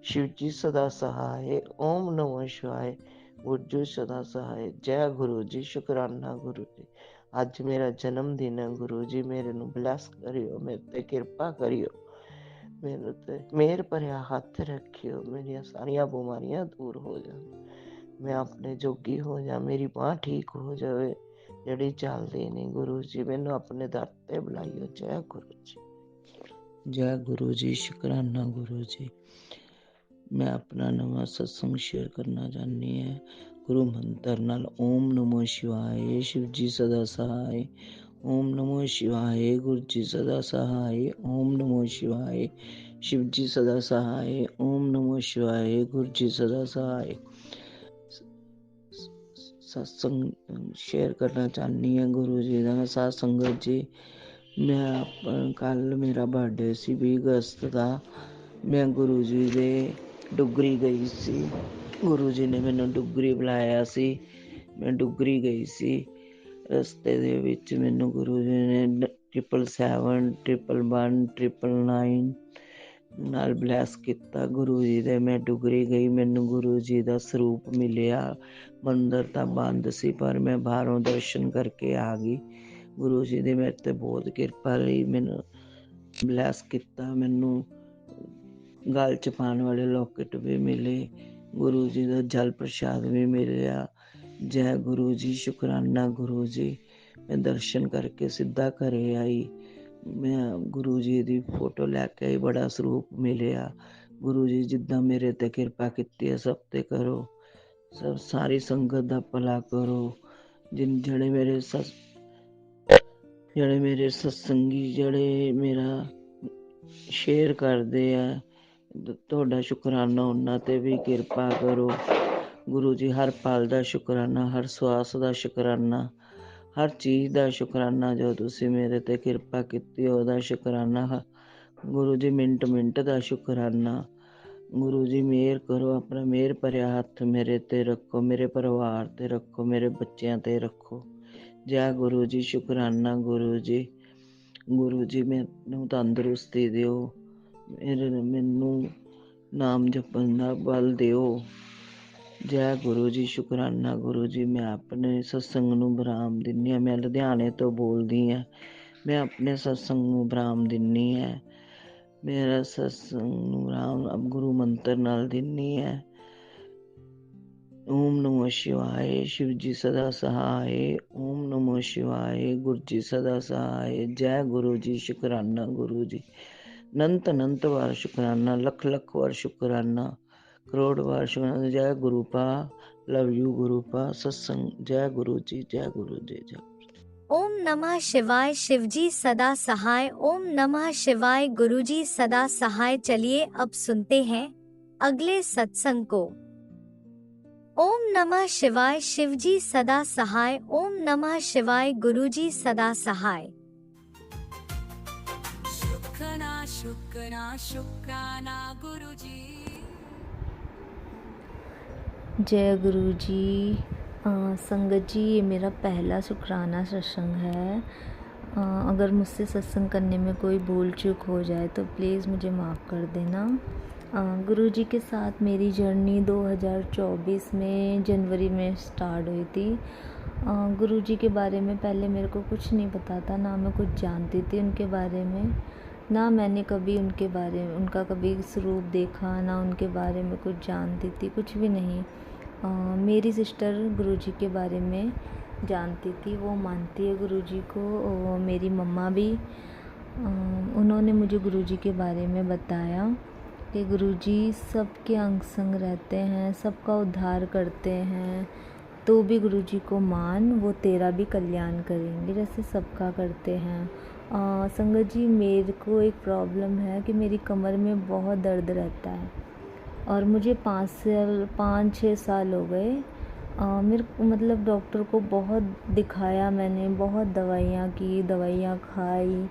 शिव जी सदा सहाय। ओम नमो शिवाय, गुरु जी सदा सहाय। जय गुरु जी, शुक्राना गुरु जी। अज मेरा जन्म दिन है गुरु जी। मेरे नू ब्लैस करियो, मेरे ते किरपा करियो, मेरे ते मेहर भरिया हथ रखियो। मेरिया सारिया बीमारियां दूर हो जान, मैं अपने जोगी हो जा, मेरी बांह ठीक हो जाए जड़ी चलदी नहीं गुरु जी। मैनू अपने दर ते बुलाइयो। जय गुरु जी, जय गुरु जी, शुक्राना गुरु जी। मैं अपना नवा सत्संग शेयर करना चाहनी है गुरु मंत्र नाल। ओम नमो शिवाय, शिव जी सदा सहाय। ओम नमो शिवाय, गुरु जी सदा सहाय। ओम नमो शिवाय, शिव जी सदा सहाय। ओम नमो शिवाय, गुरु जी सदा सहाय। सत्संग शेयर करना चाहनी है गुरु जी का। साथ संगत जी, मैं कल मेरा बर्थडे सी 20 अगस्त का। मैं गुरु जी दे डुगरी गई सी। गुरु जी ने मैनू डुगरी बुलाया सी। मैं डुगरी गई सी। रस्ते दे विच मैनू गुरु जी ने 777, 111, 999 नाल ब्लैस किया गुरु जी दे। मैं डुगरी गई, मैनू गुरु जी का स्वरूप मिलिया। मंदिर तां बंद सी पर मैं बाहरों दर्शन करके आ गई। गुरु जी दी मेरे ते बहुत किरपा रही। मैनू ਬਲੈਸ ਕੀਤਾ। ਮੈਨੂੰ ਗਲ 'ਚ ਪਾਉਣ ਵਾਲੇ ਲੋਕਟ ਵੀ ਮਿਲੇ, ਗੁਰੂ ਜੀ ਦਾ ਜਲ ਪ੍ਰਸ਼ਾਦ ਵੀ ਮਿਲਿਆ। ਜੈ ਗੁਰੂ ਜੀ, ਸ਼ੁਕਰਾਨਾ ਗੁਰੂ ਜੀ। ਮੈਂ ਦਰਸ਼ਨ ਕਰਕੇ ਸਿੱਧਾ ਘਰੇ ਆਈ। ਮੈਂ ਗੁਰੂ ਜੀ ਦੀ ਫੋਟੋ ਲੈ ਕੇ ਆਈ, ਬੜਾ ਸਰੂਪ ਮਿਲਿਆ। ਗੁਰੂ ਜੀ ਜਿੱਦਾਂ ਮੇਰੇ ਤੇ ਕਿਰਪਾ ਕੀਤੀ ਹੈ ਸਭ ਤੇ ਕਰੋ, ਸਭ ਸਾਰੀ ਸੰਗਤ ਦਾ ਭਲਾ ਕਰੋ। ਜਿਹੜੇ ਮੇਰੇ ਸਤਸੰਗੀ, ਜਿਹੜੇ ਮੇਰਾ ਸ਼ੇਅਰ ਕਰਦੇ ਆ, ਤੁਹਾਡਾ ਸ਼ੁਕਰਾਨਾ ਉਹਨਾਂ ਤੇ ਵੀ ਕਿਰਪਾ ਕਰੋ। ਗੁਰੂ ਜੀ ਹਰ ਪਲ ਦਾ ਸ਼ੁਕਰਾਨਾ, ਹਰ ਸਵਾਸ ਦਾ ਸ਼ੁਕਰਾਨਾ, ਹਰ ਚੀਜ਼ ਦਾ ਸ਼ੁਕਰਾਨਾ। ਜੋ ਤੁਸੀਂ ਮੇਰੇ ਤੇ ਕਿਰਪਾ ਕੀਤੀ ਉਹਦਾ ਸ਼ੁਕਰਾਨਾ। ਗੁਰੂ ਜੀ ਮਿੰਟ ਮਿੰਟ ਦਾ ਸ਼ੁਕਰਾਨਾ। ਗੁਰੂ ਜੀ ਮਿਹਰ ਕਰੋ, ਆਪਣਾ ਮਿਹਰ ਭਰਿਆ ਹੱਥ ਮੇਰੇ ਤੇ ਰੱਖੋ, ਮੇਰੇ ਪਰਿਵਾਰ ਤੇ ਰੱਖੋ, ਮੇਰੇ ਬੱਚਿਆਂ ਤੇ ਰੱਖੋ। ਜੈ ਗੁਰੂ ਜੀ, ਸ਼ੁਕਰਾਨਾ ਗੁਰੂ ਜੀ। ਗੁਰੂ ਜੀ ਮੈਨੂੰ ਤੰਦਰੁਸਤੀ ਦਿਓ, ਮੈਨੂੰ ਨਾਮ ਜਪਣ ਦਾ ਬਲ ਦਿਓ। ਜੈ ਗੁਰੂ ਜੀ, ਸ਼ੁਕਰਾਨਾ ਗੁਰੂ ਜੀ। ਮੈਂ ਆਪਣੇ ਸਤਸੰਗ ਨੂੰ ਵਿਰਾਮ ਦਿੰਦੀ ਹਾਂ। ਮੈਂ ਲੁਧਿਆਣੇ ਤੋਂ ਬੋਲਦੀ ਹਾਂ। ਮੈਂ ਆਪਣੇ ਸਤਸੰਗ ਨੂੰ ਵਿਰਾਮ ਦਿੰਦੀ ਹਾਂ। ਮੇਰਾ ਸਤਸੰਗ ਨੂੰ ਵਿਰਾਮ ਗੁਰੂ ਮੰਤਰ ਨਾਲ ਦਿੰਦੀ ਹੈ। ਓਮ ਨਮੋ ਸ਼ਿਵਾਏ, ਸ਼ਿਵ ਜੀ ਸਦਾ ਸਹਾਏ। ਓਮ ਨਮੋ ਸ਼ਿਵਾਏ, ਗੁਰੂ ਜੀ ਸਦਾ ਸਹਾਏ। ਜੈ ਗੁਰੂ ਜੀ, ਸ਼ੁਕਰਾਨਾ ਗੁਰੂ ਜੀ। ਅਨੰਤ ਅਨੰਤ ਵਾਰ ਸ਼ੁਕਰਾਨਾ, ਲੱਖ ਲੱਖ ਵਾਰ ਸ਼ੁਕਰਾਨਾ, ਕਰੋੜ ਵਾਰ ਸ਼ੁਕਰਾਨਾ। ਜੈ ਗੁਰੂ ਪਾ, ਲਵ ਯੂ ਗੁਰੂ ਪਾ। सत्संग। जय गुरु जी, जय गुरु जी, जय। ओम नमः शिवाय, शिवजी सदा सहाय। ओम नमः शिवाय, गुरुजी सदा सहाय। चलिए अब सुनते हैं अगले सत्संग को। ओम नमः शिवाय, शिवजी सदा सहाय। ओम नमः शिवाय, गुरुजी सदा सहाय। शुक्राना शुक्राना शुक्राना गुरुजी। जय गुरु जी। संगत जी, ये मेरा पहला शुक्राना सत्संग है। अगर मुझसे सत्संग करने में कोई भूल चूक हो जाए तो प्लीज़ मुझे माफ़ कर देना। गुरु जी के साथ मेरी जर्नी 2024 में जनवरी में स्टार्ट हुई थी। गुरु जी के बारे में पहले मेरे को कुछ नहीं पता था, ना मैं कुछ जानती थी उनके बारे में, ना मैंने कभी उनके बारे में उनका कभी स्वरूप देखा, ना उनके बारे में कुछ जानती थी, कुछ भी नहीं। मेरी सिस्टर गुरुजी के बारे में जानती थी, वो मानती है गुरुजी को। और मेरी मम्मा भी, उन्होंने मुझे गुरुजी के बारे में बताया कि गुरुजी सबके अंग संग रहते हैं, सबका उद्धार करते हैं। तो भी गुरुजी को मान, वो तेरा भी कल्याण करेंगे जैसे सबका करते हैं। संगत जी, मेरे को एक प्रॉब्लम है कि मेरी कमर में बहुत दर्द रहता है और मुझे 5-6 साल हो गए। मेरे मतलब डॉक्टर को बहुत दिखाया मैंने, बहुत दवाइयाँ की, दवाइयाँ खाई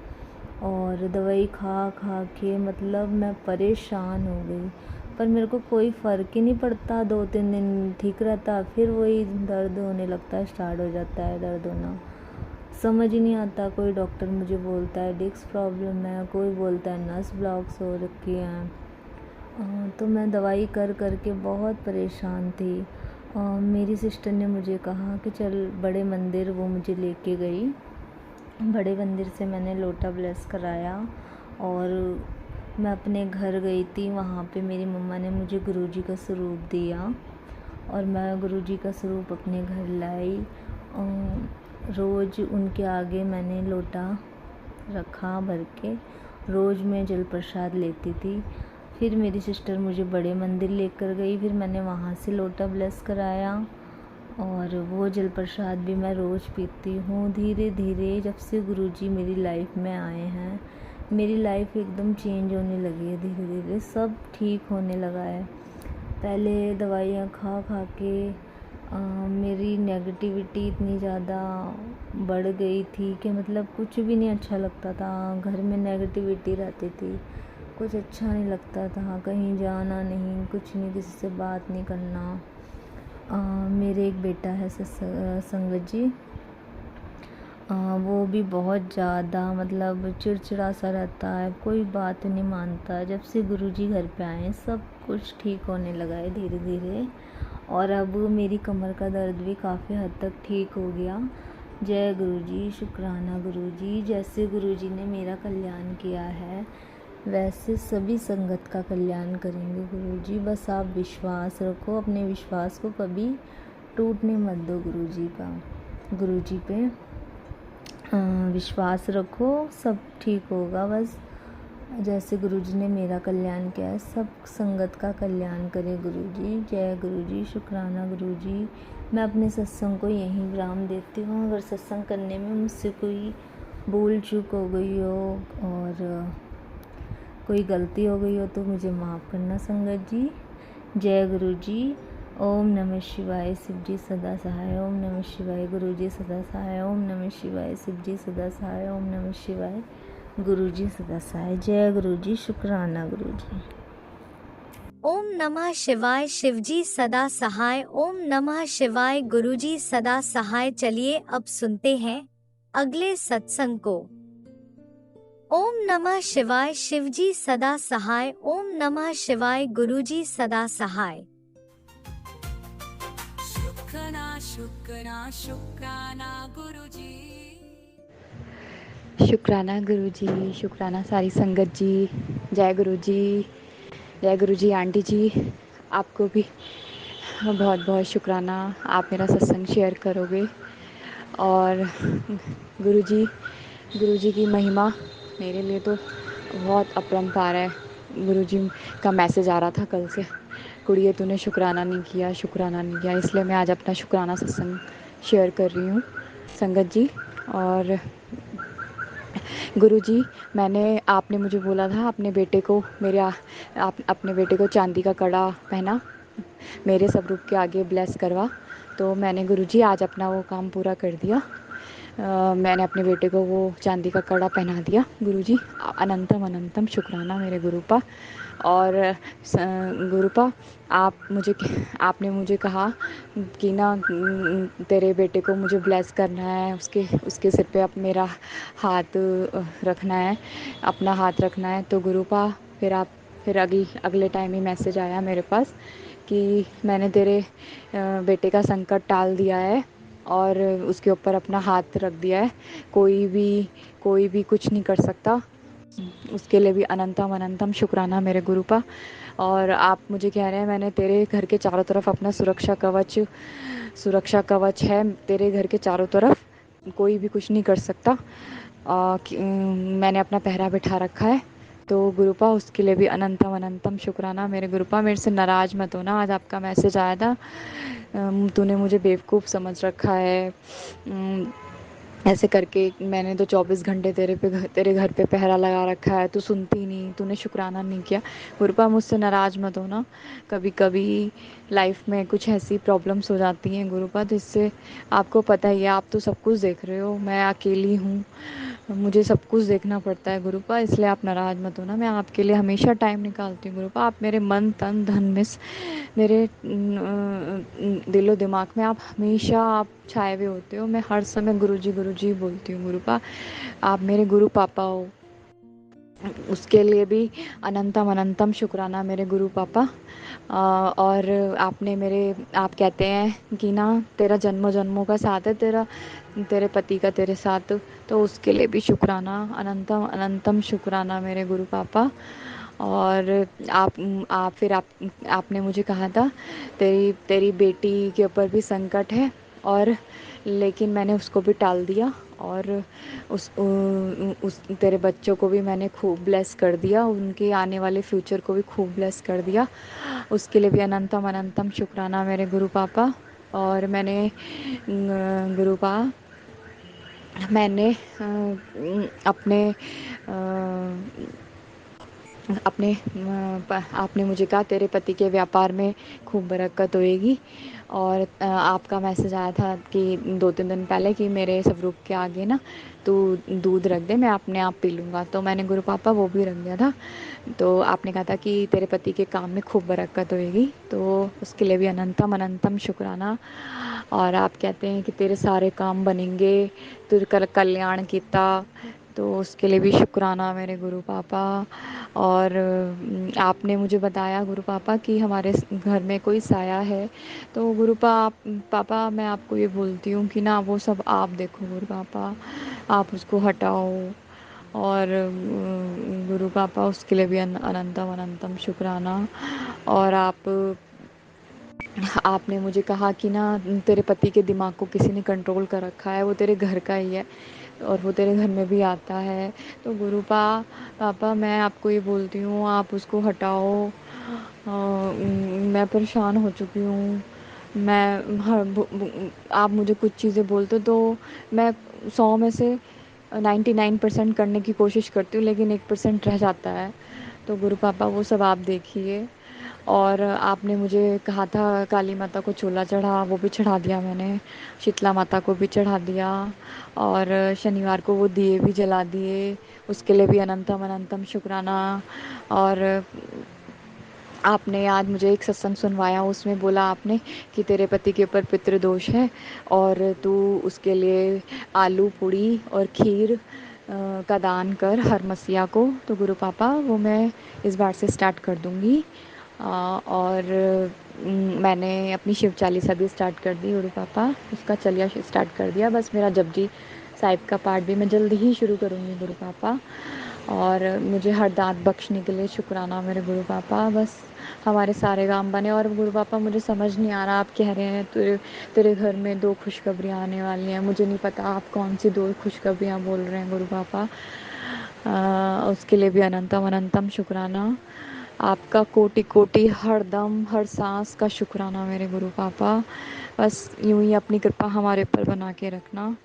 और दवाई खा खा के मतलब मैं परेशान हो गई, पर मेरे को कोई फ़र्क ही नहीं पड़ता। 2-3 दिन ठीक रहता, फिर वही दर्द होने लगता है, स्टार्ट हो जाता है दर्द होना। समझ ही नहीं आता। कोई डॉक्टर मुझे बोलता है डिस्क प्रॉब्लम है, कोई बोलता है नस ब्लॉक्स हो रखी हैं। तो मैं दवाई कर कर के बहुत परेशान थी। मेरी सिस्टर ने मुझे कहा कि चल बड़े मंदिर, वो मुझे लेके गई। बड़े मंदिर से मैंने लोटा ब्लेस कराया और मैं अपने घर गई थी। वहाँ पे मेरी मम्मा ने मुझे गुरुजी का स्वरूप दिया और मैं गुरुजी का स्वरूप अपने घर लाई। रोज़ उनके आगे मैंने लोटा रखा भर के, रोज़ मैं जल प्रसाद लेती थी। फिर मेरी सिस्टर मुझे बड़े मंदिर लेकर गई, फिर मैंने वहाँ से लोटा ब्लेस कराया और वो जल प्रसाद भी मैं रोज़ पीती हूँ। धीरे धीरे जब से गुरुजी मेरी लाइफ में आए हैं, मेरी लाइफ एकदम चेंज होने लगी है। धीरे धीरे सब ठीक होने लगा है। पहले दवाइयाँ खा खा के मेरी नेगेटिविटी इतनी ज़्यादा बढ़ गई थी कि मतलब कुछ भी नहीं अच्छा लगता था। घर में नेगेटिविटी रहती थी, कुछ अच्छा नहीं लगता था, कहीं जाना नहीं, कुछ नहीं, किसी से बात नहीं करना। मेरे एक बेटा है संगत जी, वो भी बहुत ज़्यादा मतलब चिड़चिड़ा सा रहता है, कोई बात नहीं मानता। जब से गुरुजी घर पे आए सब कुछ ठीक होने लगा है धीरे धीरे। और अब मेरी कमर का दर्द भी काफ़ी हद तक ठीक हो गया। जय गुरुजी, शुक्राना गुरुजी। जैसे गुरुजी ने मेरा कल्याण किया है वैसे सभी संगत का कल्याण करेंगे गुरुजी। बस आप विश्वास रखो, अपने विश्वास को कभी टूटने मत दो गुरुजी का। गुरुजी पे विश्वास रखो, सब ठीक होगा। बस जैसे गुरुजी ने मेरा कल्याण किया है सब संगत का कल्याण करे गुरुजी। जय गुरुजी, शुक्राना गुरुजी। मैं अपने सत्संग को यहीं विराम देती हूँ। अगर सत्संग करने में मुझसे कोई भूल चूक हो गई हो और कोई गलती हो गई हो तो मुझे माफ़ करना संगत जी। जय गुरुजी। ओम नमः शिवाय, शिव जी सदा सहाय। ओम नमः शिवाय, गुरुजी सदा सहाय। ओम नमः शिवाय, शिव जी सदा सहाय। ओम नमः शिवाय, गुरुजी सदा सहाय। जय गुरुजी, शुक्राना गुरुजी। ओम नमः शिवाय, शिवजी सदा सहाय। ओम नमः शिवाय, गुरुजी सदा सहाय। चलिए अब सुनते हैं अगले सत्संग को। ओम नमः शिवाय, शिवजी सदा सहाय। ओम नमः शिवाय, गुरुजी सदा सहाय। शुक्राना शुक्राना गुरुजी। शुक्राना गुरुजी, शुक्राना सारी संगत जी। जय गुरुजी, जय गुरुजी। आंटी जी आपको भी बहुत बहुत शुक्राना, आप मेरा सत्संग शेयर करोगे। और गुरुजी की महिमा मेरे लिए तो बहुत अपरंपार है। गुरुजी का मैसेज आ रहा था कल से, कुड़िए तूने शुक्राना नहीं किया, शुक्राना नहीं किया। इसलिए मैं आज अपना शुक्राना सत्संग शेयर कर रही हूँ संगत जी। और गुरुजी, आपने मुझे बोला था अपने बेटे को आप अपने बेटे को चांदी का कड़ा पहना, मेरे स्वरूप के आगे ब्लेस करवा। तो मैंने गुरुजी आज अपना वो काम पूरा कर दिया। मैंने अपने बेटे को वो चांदी का कड़ा पहना दिया गुरुजी। अनंतम अनंतम शुक्राना मेरे गुरुपा। और गुरुपा आपने मुझे कहा कि ना तेरे बेटे को मुझे ब्लेस करना है, उसके सिर पे अब मेरा हाथ रखना है, अपना हाथ रखना है। तो गुरुपा फिर अगले टाइम ही मैसेज आया मेरे पास कि मैंने तेरे बेटे का संकट टाल दिया है और उसके ऊपर अपना हाथ रख दिया है। कोई भी कुछ नहीं कर सकता। उसके लिए भी अनंतम अनंतम शुक्राना मेरे गुरुपा। और आप मुझे कह रहे हैं मैंने तेरे घर के चारों तरफ अपना सुरक्षा कवच है तेरे घर के चारों तरफ, कोई भी कुछ नहीं कर सकता। मैंने अपना पहरा बिठा रखा है। तो गुरुपा उसके लिए भी अनंतम अनंतम शुक्राना मेरे गुरुपा। मेरे से नाराज़ मत होना, आज आपका मैसेज आया था, तूने मुझे बेवकूफ़ समझ रखा है। ऐसे करके मैंने तो 24 घंटे तेरे घर पे पहरा लगा रखा है, तू सुनती नहीं, तूने शुक्राना नहीं किया। गुरुपा मुझसे नाराज़ मत होना, कभी कभी लाइफ में कुछ ऐसी प्रॉब्लम्स हो जाती हैं गुरुपा, तो इससे आपको पता ही है, आप तो सब कुछ देख रहे हो, मैं अकेली हूँ, मुझे सब कुछ देखना पड़ता है गुरुपा। इसलिए आप नाराज़ मत होना, मैं आपके लिए हमेशा टाइम निकालती हूँ गुरुपा। आप मेरे मन तन धन में मेरे दिलो दिमाग में आप हमेशा आप छाए हुए होते हो। मैं हर समय गुरुजी बोलती हूँ गुरुपा। आप मेरे गुरु पापा हो, उसके लिए भी अनंतम अनंतम शुक्राना मेरे गुरु पापा। और आप कहते हैं कि ना तेरा जन्मों जन्मों का साथ है, तेरे पति का तेरे साथ, तो उसके लिए भी शुक्राना, अनंतम अनंतम शुक्राना मेरे गुरु पापा। और आपने मुझे कहा था तेरी बेटी के ऊपर भी संकट है, और लेकिन मैंने उसको भी टाल दिया, और उस तेरे बच्चों को भी मैंने खूब ब्लेस कर दिया, उनके आने वाले फ्यूचर को भी खूब ब्लेस कर दिया। उसके लिए भी अनंतम अनंतम शुक्राना मेरे गुरु पापा। और मैंने आपने मुझे कहा तेरे पति के व्यापार में खूब बरकत होएगी। और आपका मैसेज आया था कि 2-3 दिन पहले कि मेरे स्वरूप के आगे ना तू दूध रख दे, मैं अपने आप पी लूँगा। तो मैंने गुरु पापा वो भी रख दिया था। तो आपने कहा था कि तेरे पति के काम में खूब बरकत होएगी, तो उसके लिए भी अनंतम अनंतम शुक्राना। और आप कहते हैं कि तेरे सारे काम बनेंगे, तू कल्याण किता, तो उसके लिए भी शुक्राना मेरे गुरु पापा। और आपने मुझे बताया गुरु पापा कि हमारे घर में कोई साया है, तो पापा मैं आपको ये बोलती हूँ कि ना वो सब आप देखो गुरु पापा, आप उसको हटाओ। और गुरु पापा उसके लिए भी अनंतम अनंतम शुक्राना। और आपने मुझे कहा कि ना तेरे पति के दिमाग को किसी ने कंट्रोल कर रखा है, वो तेरे घर का ही है और वो तेरे घर में भी आता है। तो पापा मैं आपको ये बोलती हूँ आप उसको हटाओ। मैं परेशान हो चुकी हूँ। मैं आप मुझे कुछ चीज़ें बोलते तो मैं 100 में से 99% करने की कोशिश करती हूँ, लेकिन 1% रह जाता है। तो गुरु पापा वो सब आप देखिए। और आपने मुझे कहा था काली माता को चूल्हा चढ़ा, वो भी चढ़ा दिया मैंने। शीतला माता को भी चढ़ा दिया। और शनिवार को वो दिए भी जला दिए, उसके लिए भी अनंतम अनंतम शुक्राना। और आपने आज मुझे एक सत्संग सुनवाया, उसमें बोला आपने कि तेरे पति के ऊपर पितृदोष है और तू उसके लिए आलू पूड़ी और खीर का दान कर हर मसीहा को। तो गुरु पापा वो मैं इस बार से स्टार्ट कर दूँगी। और मैंने अपनी शिव चालीसा भी स्टार्ट कर दी गुरु पापा, उसका चलिया स्टार्ट कर दिया। बस मेरा जपजी साहिब का पाठ भी मैं जल्दी ही शुरू करूँगी गुरु पापा। और मुझे हर दांत बख्शने के लिए शुक्राना मेरे गुरु पापा। बस हमारे सारे काम बने। और गुरु पापा मुझे समझ नहीं आ रहा, आप कह रहे हैं तेरे घर में 2 खुशखबरियाँ आने वाली हैं, मुझे नहीं पता आप कौन सी 2 खुशखबरियाँ बोल रहे हैं गुरु पापा। उसके लिए भी अनंतम अनंतम शुक्राना। आपका कोटि कोटि हर दम हर सांस का शुक्राना मेरे गुरु पापा। बस यूं ही अपनी कृपा हमारे ऊपर बना के रखना।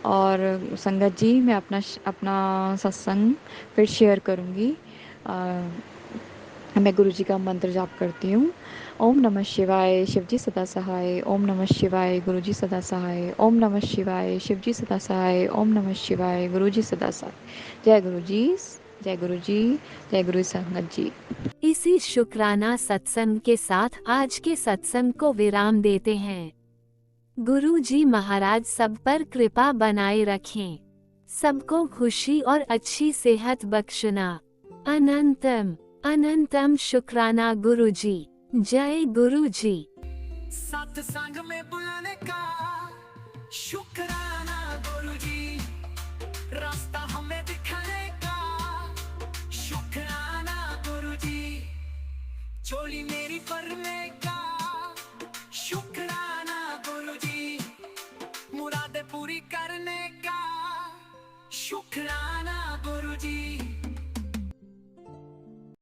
और संगत जी मैं अपना सत्संग फिर शेयर करूँगी। मैं गुरु जी का मंत्र जाप करती हूँ। ओम नमः शिवाय शिवजी सदा सहाय। ओम नमः शिवाय गुरु जी सदा सहाय। ओम नमः शिवाय शिवजी सदा सहाय। ओम नमः शिवाय गुरु जी सदा सहाय। जय गुरु जी, जय गुरु जी, जय गुरु संगत जी। इसी शुक्राना सत्संग के साथ आज के सत्संग को विराम देते हैं। गुरु जी महाराज सब पर कृपा बनाए रखें, सबको खुशी और अच्छी सेहत बख्शना। अनंतम अनंतम शुक्राना गुरु जी। जय गुरु जी। सत्संग में बुलाने का शुक्राना गुरु जी, रास्ता हमें दिखाने का शुक्राना गुरु जी, चोली मेरी भरने का शुक्राना गुरु जी, मुरादें पूरी करने का शुक्राना गुरु जी।